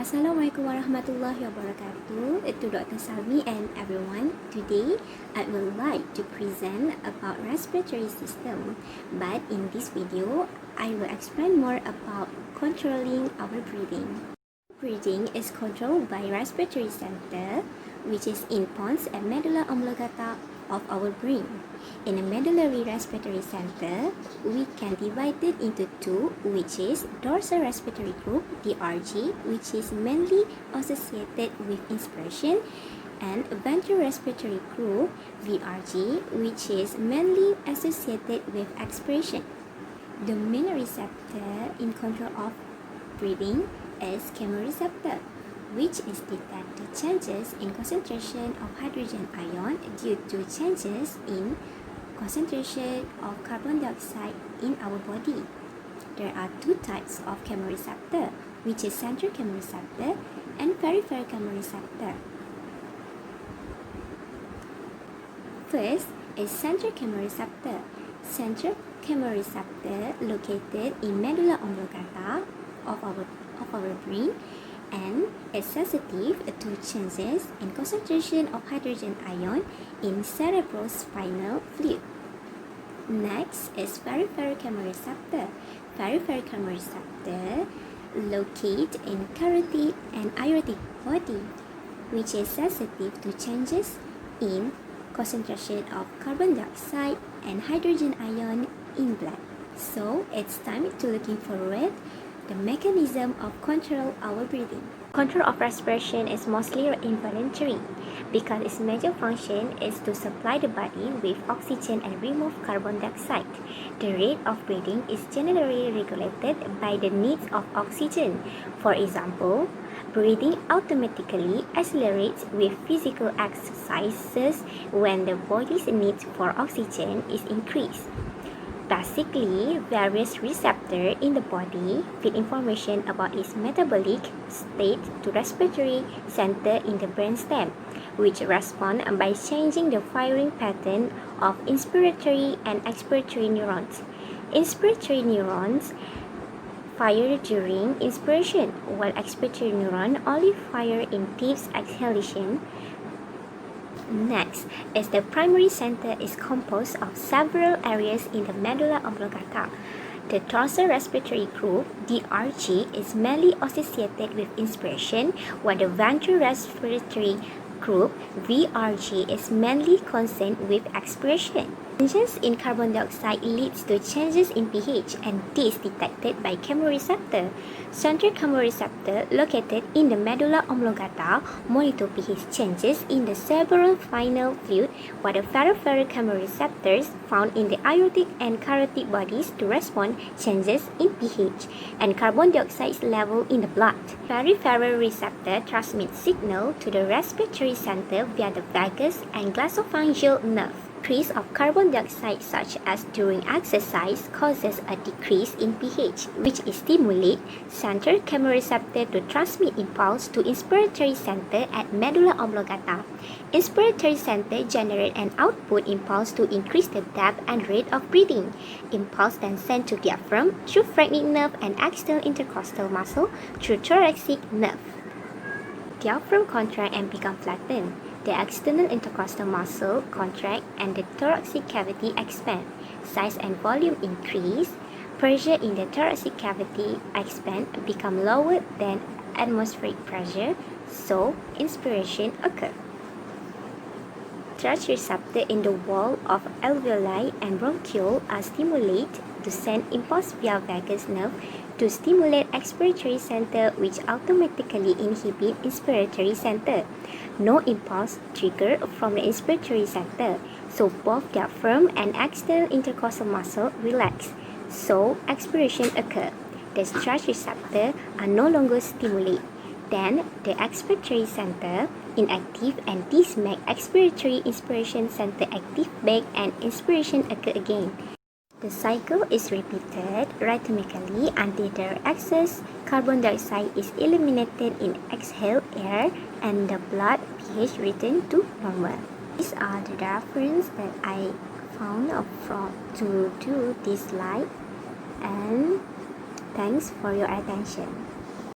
Assalamualaikum warahmatullahi wabarakatuh to Dr. Salmi and everyone. Today, I would like to present about respiratory system. But in this video, I will explain more about controlling our breathing. Breathing is controlled by respiratory center, which is in pons and medulla oblongata of our brain. In a medullary respiratory center, we can divide it into two, which is dorsal respiratory group (DRG), which is mainly associated with inspiration, and ventral respiratory group (VRG), which is mainly associated with expiration. The main receptor in control of breathing is chemoreceptor, which is detect the changes in concentration of hydrogen ion due to changes in concentration of carbon dioxide in our body. There are two types of chemoreceptor, which is central chemoreceptor and peripheral chemoreceptor. First is central chemoreceptor. Central chemoreceptor located in medulla oblongata of our brain and is sensitive to changes in concentration of hydrogen ion in cerebrospinal fluid. Next is peripheral chemoreceptor. Peripheral chemoreceptor located in carotid and aortic body, which is sensitive to changes in concentration of carbon dioxide and hydrogen ion in blood. So it's time to looking forward the mechanism of control our breathing. Control of respiration is mostly involuntary because its major function is to supply the body with oxygen and remove carbon dioxide. The rate of breathing is generally regulated by the needs of oxygen. For example, breathing automatically accelerates with physical exercises when the body's need for oxygen is increased. Basically, various receptors in the body feed information about its metabolic state to respiratory center in the brainstem, which respond by changing the firing pattern of inspiratory and expiratory neurons. Inspiratory neurons fire during inspiration, while expiratory neurons only fire in deep exhalation. Next is the primary center is composed of several areas in the medulla oblongata. The dorsal respiratory group (DRG) is mainly associated with inspiration, while the ventral respiratory group (VRG) is mainly concerned with expiration. Changes in carbon dioxide leads to changes in pH, and this detected by chemoreceptor. Central chemoreceptor located in the medulla oblongata monitor pH changes in the cerebrospinal fluid, while the peripheral chemoreceptors found in the aortic and carotid bodies to respond changes in pH and carbon dioxide level in the blood. Peripheral receptor transmit signal to the respiratory center via the vagus and glotopharyngeal nerve. Increase of carbon dioxide such as during exercise causes a decrease in pH, which stimulates central chemoreceptor to transmit impulse to inspiratory center at medulla oblongata. Inspiratory center generate an output impulse to increase the depth and rate of breathing. Impulse then sent to diaphragm through phrenic nerve and external intercostal muscle through thoracic nerve. Diaphragm contract and become flattened. The external intercostal muscle contract and the thoracic cavity expand. Size and volume increase. Pressure in the thoracic cavity expand become lower than atmospheric pressure, so inspiration occurs. Thrust receptors in the wall of alveoli and bronchiole are stimulated to send impulse via vagus nerve to stimulate expiratory center, which automatically inhibit inspiratory center. No impulse trigger from the inspiratory center, so both diaphragm and external intercostal muscle relax, so expiration occurs. The thrust receptors are no longer stimulated. Then the expiratory center inactive, and this makes expiratory inspiration center active back and inspiration occur again. The cycle is repeated rhythmically until the excess carbon dioxide is eliminated in exhaled air and the blood pH returns to normal. These are the references that I found to do this slide, and thanks for your attention.